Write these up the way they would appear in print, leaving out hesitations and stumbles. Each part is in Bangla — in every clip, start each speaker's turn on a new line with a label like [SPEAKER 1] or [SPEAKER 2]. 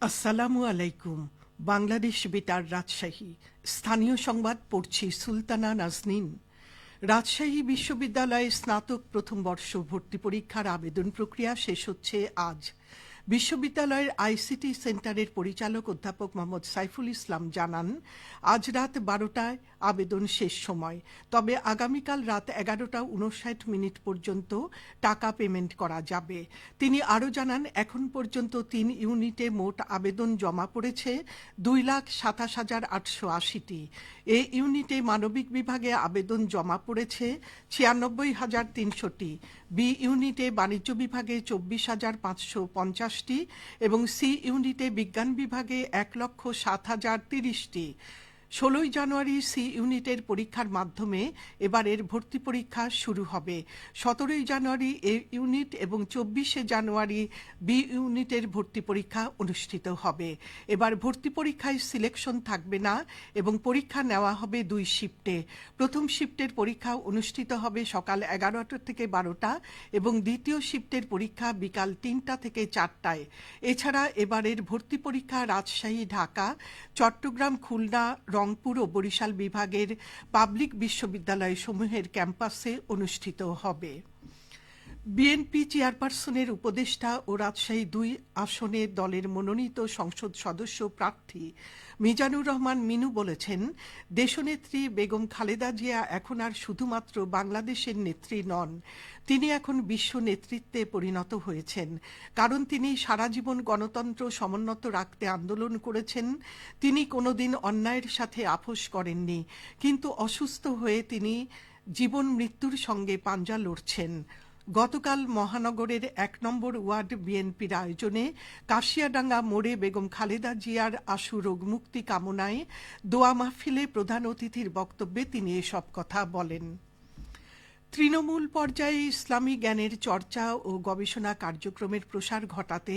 [SPEAKER 1] আসসালামু আলাইকুম। বাংলাদেশ বেতার রাজশাহী স্থানীয় সংবাদ পড়ছি সুলতানা নাজনীন। রাজশাহী বিশ্ববিদ্যালয়ে স্নাতক প্রথম বর্ষ ভর্তি পরীক্ষার আবেদন প্রক্রিয়া শেষ হচ্ছে আজ। বিশ্ববিদ্যালয়ের আইসিটি সেন্টারের পরিচালক অধ্যাপক মোহাম্মদ সাইফুল ইসলাম জানান, আজ রাত 12টায় আবেদন শেষ সময়, তবে আগামীকাল রাত 11:59 পর্যন্ত টাকা পেমেন্ট করা যাবে। তিনি আরও জানান, এখন পর্যন্ত 3 ইউনিটে মোট আবেদন জমা পড়েছে 2,27,880টি। এ ইউনিটে মানবিক বিভাগে আবেদন জমা পড়েছে 96,300টি, বি ইউনিটে বাণিজ্য বিভাগে 24,550টি এবং সি ইউনিটে বিজ্ঞান বিভাগে 1,07,030টি। 16ই জানুয়ারি সি ইউনিটের পরীক্ষার মাধ্যমে এবারের ভর্তি পরীক্ষা শুরু হবে। 17ই জানুয়ারি এ ইউনিট এবং 24শে জানুয়ারি বি ইউনিটের ভর্তি পরীক্ষা অনুষ্ঠিত হবে। এবার ভর্তি পরীক্ষায় সিলেকশন থাকবে না এবং পরীক্ষা নেওয়া হবে 2 শিফটে। প্রথম শিফটের পরীক্ষা অনুষ্ঠিত হবে সকাল 11টা থেকে 12টা এবং দ্বিতীয় শিফটের পরীক্ষা বিকাল 3টা থেকে 4টায়। এছাড়া এবারের ভর্তি পরীক্ষা রাজশাহী, ঢাকা, চট্টগ্রাম, খুলনা, রংপুর ও বরিশাল বিভাগের পাবলিক বিশ্ববিদ্যালয় সমূহের ক্যাম্পাসে অনুষ্ঠিত হবে। বিএনপি চেয়ারপারসনের উপদেষ্টা ও রাজশাহী 2 আসনে দলের মনোনীত সংসদ সদস্য প্রার্থী মিজানুর রহমান মিনু বলেছেন, দেশনেত্রী বেগম খালেদা জিয়া এখন আর শুধুমাত্র বাংলাদেশের নেত্রী নন, তিনি এখন বিশ্ব নেতৃত্বে পরিণত হয়েছেন। কারণ তিনি সারা জীবন গণতন্ত্র সমুন্নত রাখতে আন্দোলন করেছেন। তিনি কোনোদিন অন্যায়ের সাথে আপোষ করেননি, কিন্তু অসুস্থ হয়ে তিনি জীবন মৃত্যুর সঙ্গে পাঞ্জা লড়ছেন। গতকাল মহানগরের 1 নম্বর ওয়ার্ড বিএনপির আয়োজনে কাশিয়াডাঙ্গা মোড়ে বেগম খালেদা জিয়ার আশু রোগমুক্তি কামনায় দোয়া মাহফিলে প্রধান অতিথির বক্তব্যে তিনি এসব কথা বলেন। তৃণমূল পর্যায়ে ইসলামী জ্ঞানের চর্চা ও গবেষণা কার্যক্রমের প্রসার ঘটাতে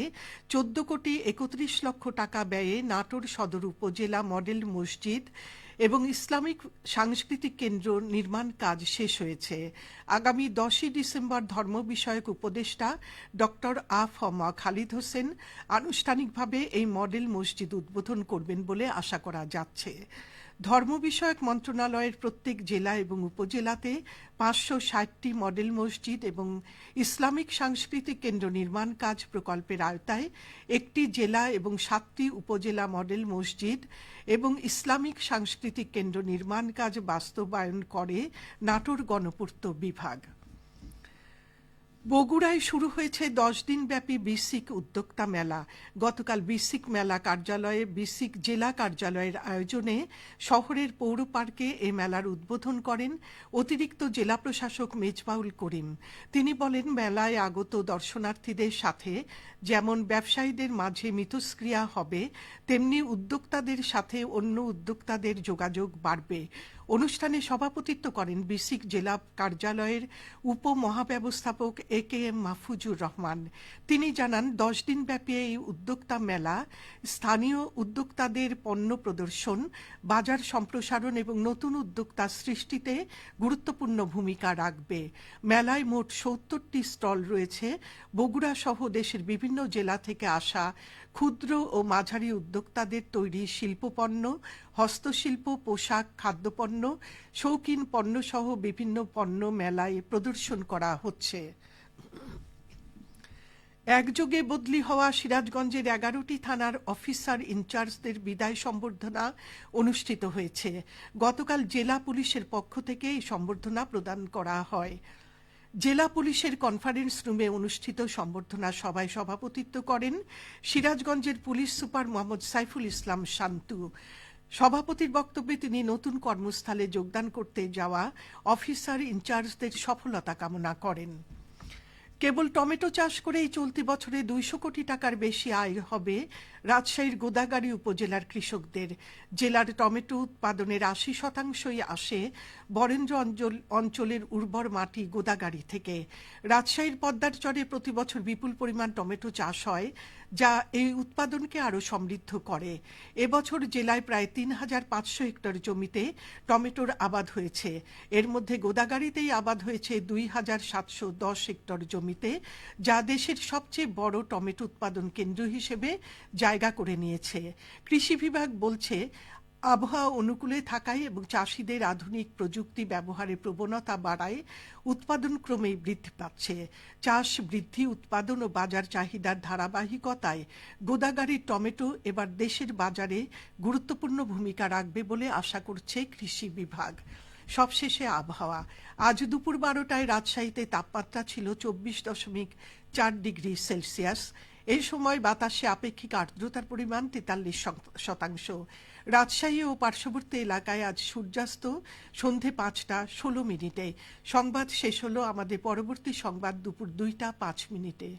[SPEAKER 1] 14,31,00,000 টাকা ব্যয়ে নাটোর সদর উপজেলা মডেল মসজিদ এবং ইসলামিক সাংস্কৃতিক কেন্দ্র নির্মাণ কাজ শেষ হয়েছে। আগামী 10ই ডিসেম্বর ধর্ম বিষয়ক উপদেষ্টা ডক্টর আ.ফ.ম. খালিদ হোসেন আনুষ্ঠানিকভাবে এই মডেল মসজিদ উদ্বোধন করবেন বলে আশা করা যাচ্ছে। ধর্ম বিষয়ক মন্ত্রণালয়ের প্রত্যেক জেলা এবং উপজেলাতে 560টি মডেল মসজিদ এবং ইসলামিক সাংস্কৃতিক কেন্দ্র নির্মাণ কাজ প্রকল্পের আওতায় 1টি জেলা এবং 7টি উপজেলা মডেল মসজিদ এবং ইসলামিক সাংস্কৃতিক কেন্দ্র নির্মাণ কাজ বাস্তবায়ন করে নাটোর গণপূর্ত বিভাগ। বগুড়ায় শুরু হয়েছে 10 দিনব্যাপী বিসিক উদ্যোক্তা মেলা। গতকাল বিসিক মেলা কার্যালয়ে বিসিক জেলা কার্যালয়ের আয়োজনে শহরের পৌর পার্কে এ মেলার উদ্বোধন করেন অতিরিক্ত জেলা প্রশাসক মেজবাউল করিম। তিনি বলেন, মেলায় আগত দর্শনার্থীদের সাথে যেমন ব্যবসায়ীদের মাঝে মিথস্ক্রিয়া হবে, তেমনি উদ্যোক্তাদের সাথে অন্য উদ্যোক্তাদের যোগাযোগ বাড়বে। অনুষ্ঠানে সভাপতিত্ব করেন বিসিক জেলা কার্যালয়ের উপমহাব্যবস্থাপক এ.কে.এম. মাহফুজুর রহমান। তিনি জানান, 10 দিনব্যাপী এই উদ্যোক্তা মেলা স্থানীয় উদ্যোক্তাদের পণ্য প্রদর্শন, বাজার সম্প্রসারণ এবং নতুন উদ্যোক্তা সৃষ্টিতে গুরুত্বপূর্ণ ভূমিকা রাখবে। মেলায় মোট 70টি স্টল রয়েছে। বগুড়া সহ দেশের বিভিন্ন জেলা থেকে আসা ক্ষুদ্র ও মাঝারি উদ্যোক্তাদের তৈরি শিল্পপণ্য, হস্তশিল্প, পোশাক, খাদ্যপণ্য, শৌখিন পণ্য সহ বিভিন্ন পণ্য মেলায় প্রদর্শন করা হচ্ছে। একযোগে বদলি হওয়া সিরাজগঞ্জের 11টি থানার অফিসার ইনচার্জদের বিদায় সম্বর্ধনা অনুষ্ঠিত হয়েছে। গতকাল জেলা পুলিশের পক্ষ থেকে এই সম্বর্ধনা প্রদান করা হয়। জেলা পুলিশের কনফারেন্স রুমে অনুষ্ঠিত সম্বর্ধনা সভায় সভাপতিত্ব করেন সিরাজগঞ্জের পুলিশ সুপার মোহাম্মদ সাইফুল ইসলাম শান্তু। সভাপতির বক্তব্যে তিনি নতুন কর্মস্থলে যোগদান করতে যাওয়া অফিসার ইনচার্জদের সফলতা কামনা করেন। কেবল টমেটো চাষ করেই চলতি বছরে 200 কোটি টাকার বেশি আয় হবে রাজশাহীর গোদাগাড়ী উপজেলার কৃষকদের। জেলার টমেটো উৎপাদনের 80%ই আসে বরেন্দ্র অঞ্চলের উর্বর মাটি গোদাগাড়ী থেকে। রাজশাহীর পদ্মার চরে প্রতি বছর বিপুল পরিমাণ টমেটো চাষ হয়, যা এই উৎপাদনকে আরও সমৃদ্ধ করে। এবছর জেলায় প্রায় 3,500 হেক্টর জমিতে টমেটোর আবাদ হয়েছে। এর মধ্যে গোদাগাড়ীতেই আবাদ হয়েছে 2,710 হেক্টর জমি। জমিতে, যা দেশের সবচেয়ে বড় টমেটো উৎপাদন কেন্দ্র হিসেবে জায়গা করে নিয়েছে। কৃষি বিভাগ বলছে, আবহাওয়া অনুকূলে থাকায় এবং চাষিদের আধুনিক প্রযুক্তি ব্যবহারের প্রবণতা বাড়ায় উৎপাদন ক্রমেই বৃদ্ধি পাচ্ছে। চাষ বৃদ্ধি, উৎপাদন ও বাজার চাহিদার ধারাবাহিকতায় গোদাগাড়ির টমেটো এবার দেশের বাজারে গুরুত্বপূর্ণ ভূমিকা রাখবে বলে আশা করছে কৃষি বিভাগ। সবশেষে আবহাওয়া। আজ দুপুর 12টায় রাজশাহীতে তাপমাত্রা ছিল 24.4 ডিগ্রি সেলসিয়াস। এই সময় বাতাসে আপেক্ষিক আর্দ্রতার পরিমাণ 43%। রাজশাহী ও পার্শ্ববর্তী এলাকায় আজ সূর্যাস্ত সন্ধে 5টা 16 মিনিটে। সংবাদ শেষ হলো। আমাদের পরবর্তী সংবাদ দুপুর 2টা 5 মিনিটে।